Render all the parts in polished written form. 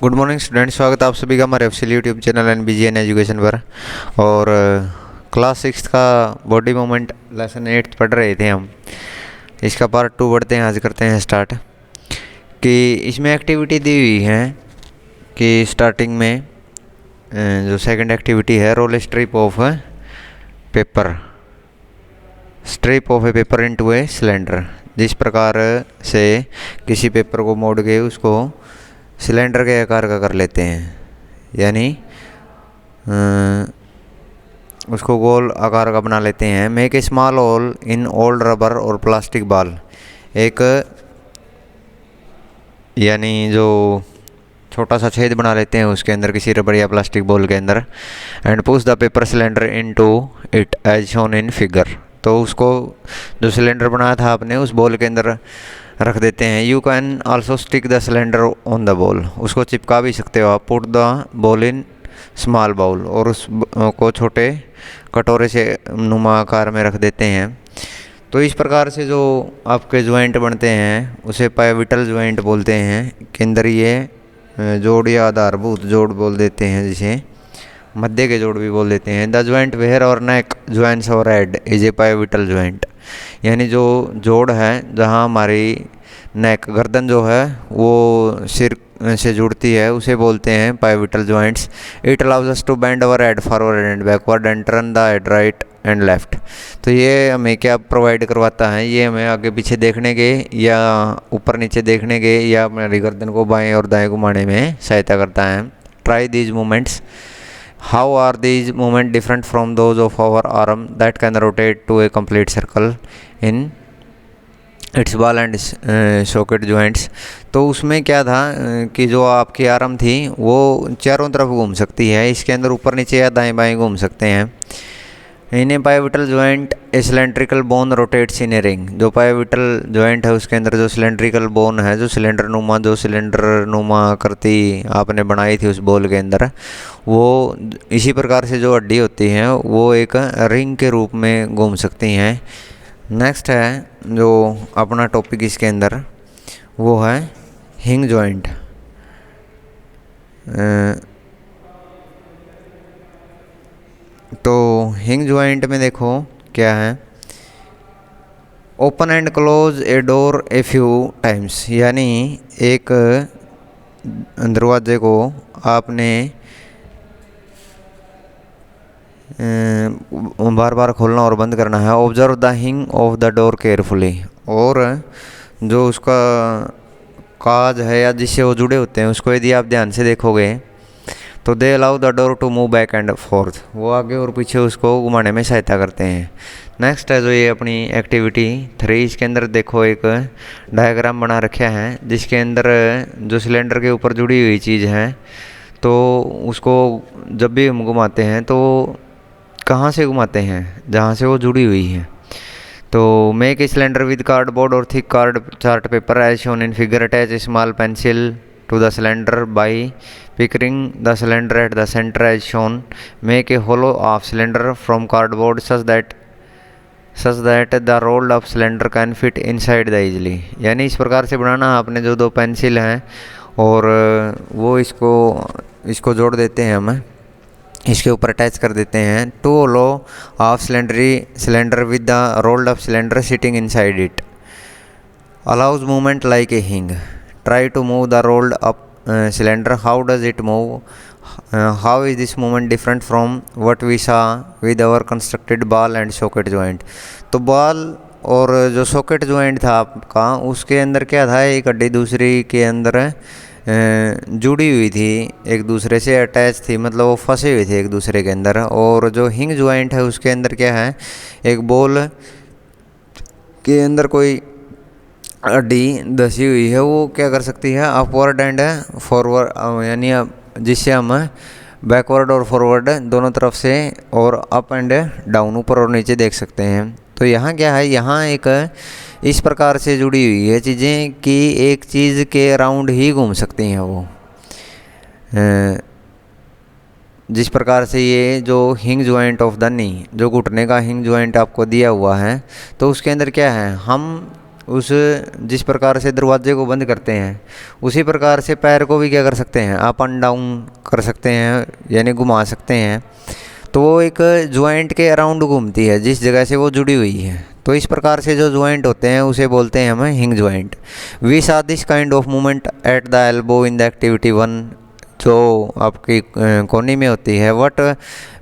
Good morning student, स्वागत है आप सभी का हमारे official YouTube channel NBGN education पर। और क्लास 6 का बॉडी मूवमेंट लेसन 8 पढ़ रहे थे हम। इसका पार्ट 2 पढ़ते हैं, आज करते हैं स्टार्ट। कि इसमें एक्टिविटी दी हुई है कि स्टार्टिंग में जो सेकंड एक्टिविटी है, roll strip of paper, strip of a paper into a cylinder. जिस प्रकार से किसी पेपर को मोड़ के उसको सिलेंडर के आकार का कर लेते हैं, यानी उसको गोल आकार का बना लेते हैं। Make a small hole in old rubber और प्लास्टिक बॉल, एक यानी जो छोटा सा छेद बना लेते हैं उसके अंदर, किसी रबर या प्लास्टिक बॉल के अंदर। And push the paper cylinder into it as shown in figure. तो उसको जो सिलेंडर बनाया था आपने उस बॉल के अंदर रख देते हैं। You can also stick the cylinder on the ball, उसको चिपका भी सकते हो आप। Put the ball in small bowl, और उस को छोटे कटोरे से नुमा आकार में रख देते हैं। तो इस प्रकार से जो आपके ज्वाइंट बनते हैं उसे पाइविटल ज्वाइंट बोलते हैं। के अंदर ये जोड़ या आधारभूत जोड़ बोल देते हैं, जिसे मध्य के जोड़ भी बोल देते हैं। द ज्वाइंट वेयर और नेक ज्वाइंट्स और head is a pivotal joint, यानी जो जोड़ है जहाँ हमारी नेक गर्दन जो है वो सिर से जुड़ती है उसे बोलते हैं pivotal joints. It allows us to bend our head forward and backward and turn the head right and left. तो ये हमें क्या प्रोवाइड करवाता है, ये हमें आगे पीछे देखने के या ऊपर नीचे देखने के या हमारी गर्दन को बाएं और दाएं घुमाने में सहायता करता है। Try these movements. How are these movements different from those of our arm that can rotate to a complete circle in its ball and socket joints? तो उसमें क्या था कि जो आपकी आर्म थी वो चारों तरफ घूम सकती है, इसके अंदर ऊपर नीचे या दाएं बाएं घूम सकते हैं। In a pivotal joint a cylindrical bone rotates in a ring. जो पाइविटल ज्वाइंट है उसके अंदर जो सिलेंड्रिकल बोन है, जो सिलेंडर नुमा आकृति आपने बनाई थी उस बॉल के अंदर, वो इसी प्रकार से जो हड्डी होती हैं वो एक रिंग के रूप में घूम सकती हैं। नेक्स्ट है जो अपना टॉपिक इसके अंदर वो है हिंग जॉइंट। तो हिंग जॉइंट में देखो क्या है, open and close a door a few times, यानी एक दरवाजे को आपने बार बार खोलना और बंद करना है। ऑब्जर्व द हिंग ऑफ द डोर केयरफुली, और जो उसका काज है या जिससे वो जुड़े होते हैं उसको यदि आप ध्यान से देखोगे तो they allow the door to move back and forth, वो आगे और पीछे उसको घुमाने में सहायता करते हैं। नेक्स्ट है जो ये अपनी एक्टिविटी 3, इसके अंदर देखो एक डायग्राम बना रखा है जिसके अंदर जो सिलेंडर के ऊपर जुड़ी हुई चीज़ है तो उसको जब भी हम घुमाते हैं तो कहाँ से घुमाते हैं, जहाँ से वो जुड़ी हुई है। तो make a cylinder with cardboard और thick card chart paper as shown in figure. Attach a small pencil to the cylinder by pickering the cylinder at the center as shown. Make a hollow of cylinder from cardboard such that the rolled up cylinder can fit inside the easily, यानी इस प्रकार से बनाना। आपने जो 2 pencil हैं और वो इसको जोड़ देते हैं, हम इसके ऊपर अटैच कर देते हैं। To hollow of cylinder with the rolled up cylinder sitting inside it allows movement like a hinge. Try to move the rolled up cylinder. How does it move? How is this movement different from what we saw with our constructed ball and socket joint? तो ball और जो socket joint था आपका उसके अंदर क्या था, एक हड्डी दूसरी के अंदर जुड़ी हुई थी, एक दूसरे से अटैच थी, मतलब वो फंसे हुए थे एक दूसरे के अंदर। और जो हिंग ज्वाइंट है उसके अंदर क्या है, एक बॉल के अंदर कोई हड्डी धसी हुई है, वो क्या कर सकती है, अपवर्ड एंड फॉरवर्ड, यानी जिससे हम बैकवर्ड और फॉरवर्ड दोनों तरफ से और अप एंड डाउन, ऊपर और नीचे देख सकते हैं। तो यहाँ क्या है, यहाँ एक इस प्रकार से जुड़ी हुई है चीज़ें कि एक चीज़ के अराउंड ही घूम सकती हैं वो। जिस प्रकार से ये जो हिंग जॉइंट ऑफ द नी, जो घुटने का हिंग जॉइंट आपको दिया हुआ है, तो उसके अंदर क्या है, हम उस जिस प्रकार से दरवाजे को बंद करते हैं उसी प्रकार से पैर को भी क्या कर सकते हैं, अप एंड डाउन कर सकते हैं, यानी घुमा सकते हैं। तो वो एक जॉइंट के अराउंड घूमती है जिस जगह से वो जुड़ी हुई है। तो इस प्रकार से जो जॉइंट होते हैं उसे बोलते हैं हम hinge joint. We saw this kind of movement at the elbow in the activity 1, जो आपकी कोनी में होती है। What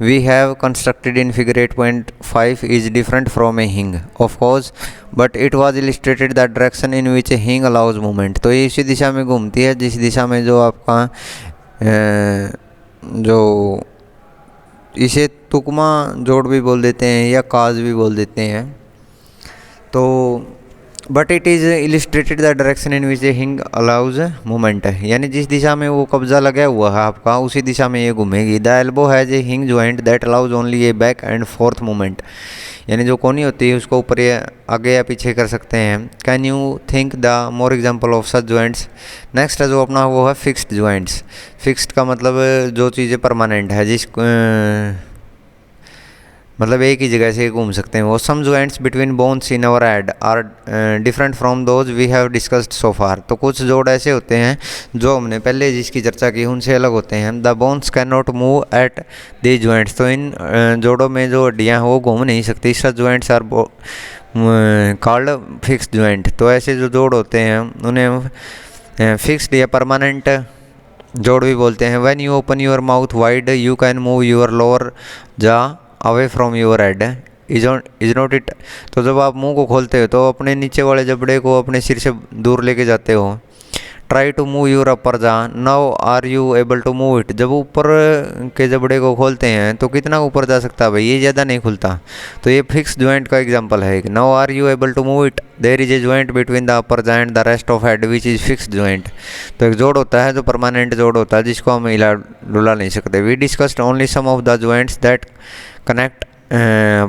we have constructed in figure 8.5 is different from a hinge of course, but it was illustrated the direction in which a hinge allows movement. तो ये इसी दिशा में घूमती है जिस दिशा में जो आपका जो इसे तुकमा जोड़ भी बोल देते हैं या काज भी बोल देते हैं। तो but it is illustrated the direction in which a hinge allows movement, यानी जिस दिशा में वो कब्जा लगा हुआ है आपका उसी दिशा में ये घूमेगी। द एल्बो हैज ए हिंग joint that allows only A back and fourth movement, यानी जो कोनी होती है उसको ऊपर या आगे या पीछे कर सकते हैं। Can you think the more example of such joints. Next है जो अपना वो है फिक्स्ड जॉइंट्स। फिक्स्ड का मतलब जो चीज़ें परमानेंट है, जिस मतलब एक ही जगह से घूम सकते हैं वो। Some joints between bones in our head are different from those we have discussed so far. तो कुछ जोड़ ऐसे होते हैं जो हमने पहले जिसकी चर्चा की उनसे अलग होते हैं। The bones can not move at the joints, तो इन जोड़ों में जो हड्डियाँ हैं वो घूम नहीं सकती। Such joints are called fixed joint. तो ऐसे जो जोड़ होते हैं उन्हें फिक्स्ड या परमानेंट जोड़ भी बोलते हैं। When you open your mouth wide you can move your lower jaw away from your head is not it. तो जब आप मुंह को खोलते हो तो अपने नीचे वाले जबड़े को अपने सिर से दूर लेके जाते हो। Try to move your upper jaw now are you able to move it. जब ऊपर के जबड़े को खोलते हैं तो कितना ऊपर जा सकता है भाई, ये ज़्यादा नहीं खुलता। तो ये फिक्स जॉइंट का एग्जांपल है। Now are you able to move it, there is a joint between the upper jaw and the rest of head which is fix joint. तो एक जोड़ होता है जो परमानेंट जोड़ होता है जिसको हम हिला डुला नहीं सकते। We discussed only some of the joints that connect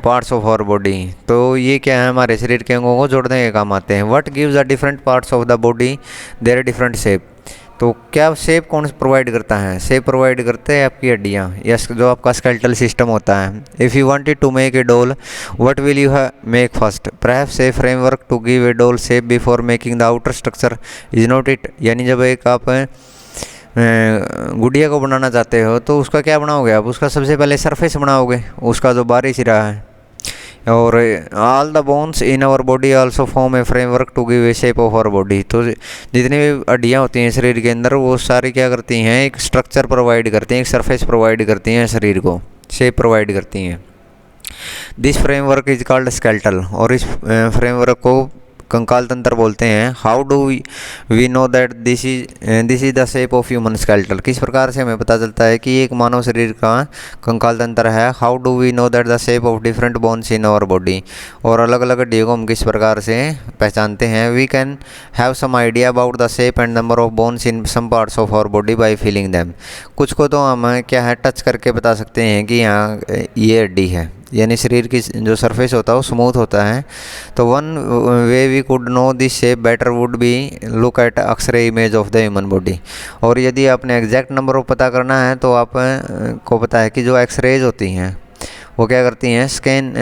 parts of our body. तो ये क्या है, हमारे शरीर के अंगों को जोड़ने के काम आते हैं। What gives the different parts of the body their different shape. तो क्या शेप कौन प्रोवाइड करता है? शेप प्रोवाइड करते हैं आपकी हड्डियाँ या जो आपका स्केलेटल सिस्टम होता है। If you wanted to make a doll what will you make first, perhaps a framework to give a doll shape before making the outer structure is not it. यानी जब एक आप गुड़िया को बनाना चाहते हो तो उसका क्या बनाओगे आप? उसका सबसे पहले सरफेस बनाओगे, उसका जो बाहरी सिरा है। और all the bones in our body also form a framework to give a shape of our body. तो जितनी भी हड्डियाँ होती हैं शरीर के अंदर वो सारी क्या करती हैं, एक स्ट्रक्चर प्रोवाइड करती हैं, एक सरफेस प्रोवाइड करती हैं, शरीर को शेप प्रोवाइड करती हैं। This framework is called skeletal, और इस फ्रेमवर्क को कंकाल तंत्र बोलते हैं। How do we know that this is the shape of human skeletal. किस प्रकार से हमें पता चलता है कि एक मानव शरीर का कंकाल तंत्र है। How do we know that the shape of different bones in our body. और अलग अलग हड्डियों को हम किस प्रकार से पहचानते हैं। We can have some idea about the shape and number of bones in some parts of our body by feeling them. कुछ को तो हम क्या है टच करके बता सकते हैं कि यहाँ ये हड्डी है, यानी शरीर की जो सरफेस होता है वो स्मूथ होता है। तो one way we could know this shape better would be look at X-ray image of the human body. और यदि आपने एग्जैक्ट नंबर ऑफ पता करना है तो आप को पता है कि जो एक्सरेज होती हैं वो क्या करती हैं, स्कैन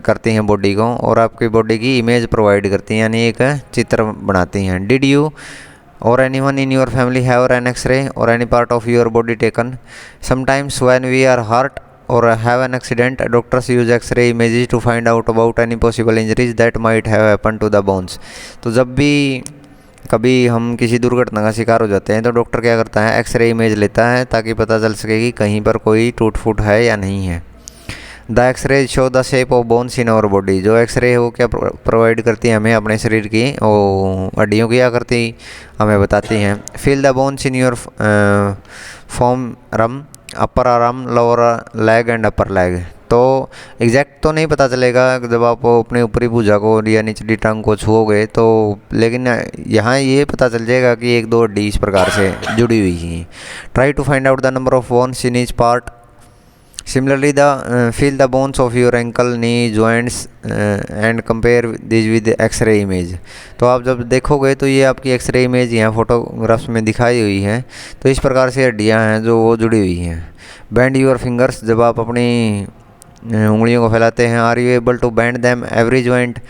करती हैं बॉडी को और आपकी बॉडी की इमेज प्रोवाइड करती हैं, यानी एक चित्र बनाती हैं। Did you or anyone in your family have an X-ray or any part of your body taken? Sometimes when we are hurt or have an accident, doctors use X-ray images to find out about any possible injuries that might have happened to the bones. तो जब भी कभी हम किसी दुर्घटना का शिकार हो जाते हैं तो डॉक्टर क्या करता है, एक्सरे इमेज लेता है ताकि पता चल सके कि कहीं पर कोई टूट फूट है या नहीं है। The X-ray show the shape of bones in our body. जो एक्सरे है वो क्या प्रोवाइड करती है हमें अपने शरीर की हड्डियों की आकृति हमें बताती हैं। Feel the bones in your forum, upper arm, lower leg and upper leg. तो एग्जैक्ट तो नहीं पता चलेगा जब आप अपने ऊपरी भुजा को या निचली टांग को छुओगे तो, लेकिन यहाँ ये पता चल जाएगा कि एक दो हड्डी इस प्रकार से जुड़ी हुई हैं। Try to find out the number of bones in each part. Similarly, feel the bones of your ankle, knee, joints and compare these with the X-ray image। तो आप जब देखोगे तो ये आपकी एक्सरे इमेज यहाँ फोटोग्राफ्स में दिखाई हुई है। तो इस प्रकार से हड्डियाँ हैं जो वो जुड़ी हुई हैं। Bend your fingers, जब आप अपनी उंगलियों को फैलाते हैं। Are you able to bend them every joint?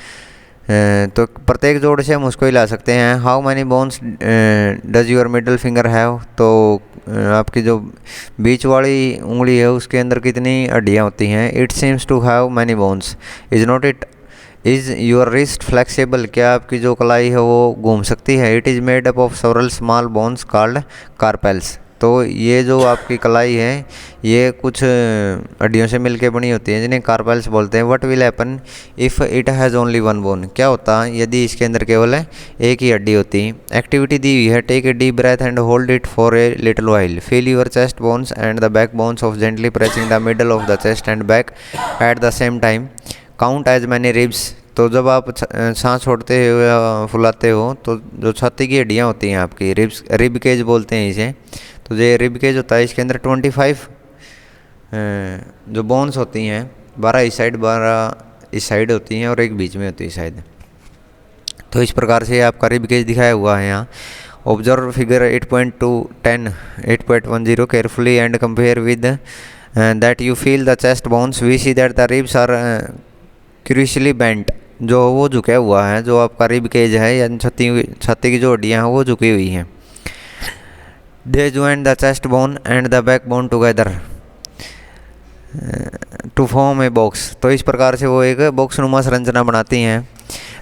तो प्रत्येक जोड़ से हम उसको हिला सकते हैं। How many bones does your middle finger have, तो आपकी जो बीच वाली उंगली है उसके अंदर कितनी हड्डियाँ होती हैं। It seems to have many bones. Is not it, is your wrist flexible, क्या आपकी जो कलाई है वो घूम सकती है। It is made up of several small bones called carpals, तो ये जो आपकी कलाई है ये कुछ हड्डियों से मिलके बनी होती है जिन्हें कार्पेल्स बोलते हैं। What will happen if it has only one bone, क्या होता है यदि इसके अंदर केवल एक ही हड्डी होती। एक्टिविटी दी हुई है, take a deep breath and hold it for a little while, feel your chest bones and the back bones of gently pressing the middle of the chest and back at the same time, count as many ribs. तो जब आप सांस छोड़ते हो या फुलाते हो तो जो छाती की हड्डियाँ होती हैं आपकी, रिब केज बोलते हैं इसे, तो जो रिब केज होता है इसके अंदर 25 जो बोन्स होती हैं, 12 इस साइड 12 इस साइड होती हैं और एक बीच में होती है शायद। तो इस प्रकार से आपका रिब केज दिखाया हुआ है यहाँ। Observe figure 8.10 carefully and compare with that you feel the chest bones, we see that the ribs are crucially bent, जो वो झुका हुआ है, जो आपका रिब केज है या छाती की जो हड्डियाँ हैं वो झुकी हुई हैं। They join the chest bone and the back bone together to form a box, तो इस प्रकार से वो एक बॉक्स नुमा संरचना बनाती हैं।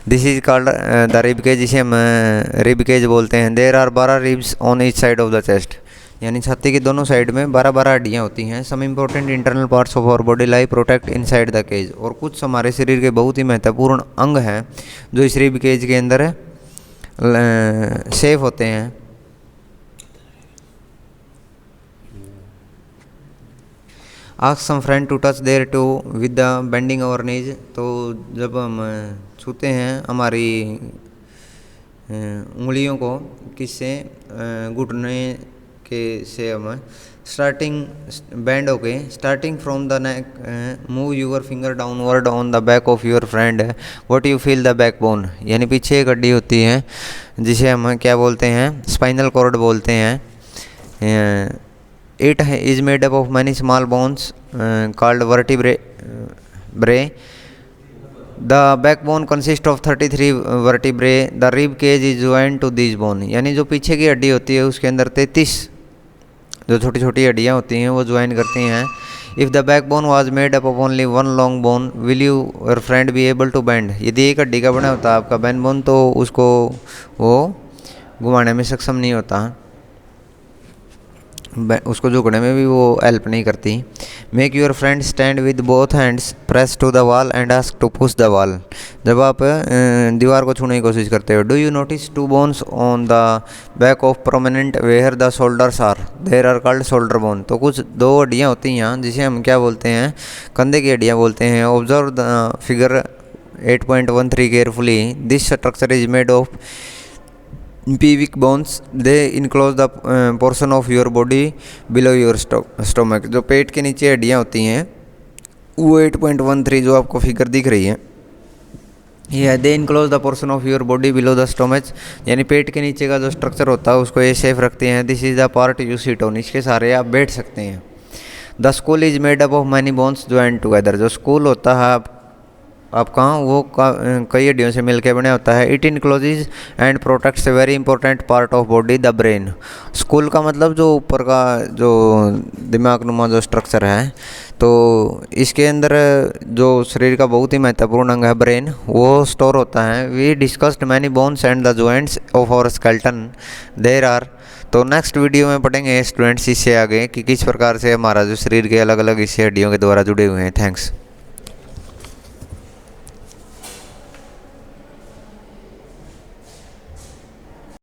This is called the rib cage, जिसे हम रिब केज बोलते हैं। There are 12 ribs on each side of the chest, यानी छाती की दोनों साइड में 12-12 हड्डियाँ होती हैं। Some important internal parts of our body lie protect inside the cage, और कुछ हमारे शरीर के बहुत ही महत्वपूर्ण अंग हैं जो इस रिब केज के अंदर सेफ होते हैं। Ask some friend to touch their toe with the bending our knees, तो जब हम छूते हैं हमारी उंगलियों को किससे, घुटने के से हम स्टार्टिंग बैंड होके starting from the neck move your finger downward on the back of your friend, what you feel the back bone, यानी पीछे एक हड्डी होती है जिसे हम क्या बोलते हैं, स्पाइनल कॉर्ड बोलते हैं। It is made up of many small bones called vertebrae. The backbone consist of 33 vertebrae, the rib cage is joint to this bone, यानी जो पीछे की हड्डी होती है उसके अंदर 33 जो छोटी छोटी हड्डियाँ होती हैं वो ज्वाइन करती हैं। If the backbone was made up of only one long bone, will your friend be able to bend, यदि एक हड्डी का बना होता है आपका बैक बोन तो उसको वो घुमाने में सक्षम नहीं होता, उसको झुकने में भी वो हेल्प नहीं करती। Make your friend stand with both hands press to the wall and ask to push the wall, जब आप दीवार को छूने की कोशिश करते हो। Do you notice two bones on the back of prominent where the shoulders are, there are called shoulder bone, तो कुछ दो हड्डियाँ होती हैं जिसे हम क्या बोलते हैं, कंधे की हड्डियाँ बोलते हैं। Observe the figure 8.13 carefully, this structure is made of pelvic bones, they enclose the portion of your body below your stomach, जो पेट के नीचे हड्डियाँ होती हैं वो 8.13 जो आपको फिगर दिख रही है ये they enclose the portion of your body below the stomach, यानी पेट के नीचे का जो स्ट्रक्चर होता है उसको ये सेफ रखते हैं। This is the part you sit on, इसके सारे आप बैठ सकते हैं। The school is made up of many bones join together, जो स्कूल होता है आपका वो कई हड्डियों से मिलकर बना होता है। It encloses and protects a very important part of body the brain, school का मतलब जो ऊपर का जो दिमाग नुमा जो स्ट्रक्चर है, तो इसके अंदर जो शरीर का बहुत ही महत्वपूर्ण अंग है ब्रेन वो स्टोर होता है। We discussed many bones and the joints of our skeleton there are, तो नेक्स्ट वीडियो में पढ़ेंगे स्टूडेंट्स इससे आगे कि किस प्रकार से हमारा जो शरीर के अलग अलग हिस्से हड्डियों के द्वारा जुड़े हुए हैं। थैंक्स।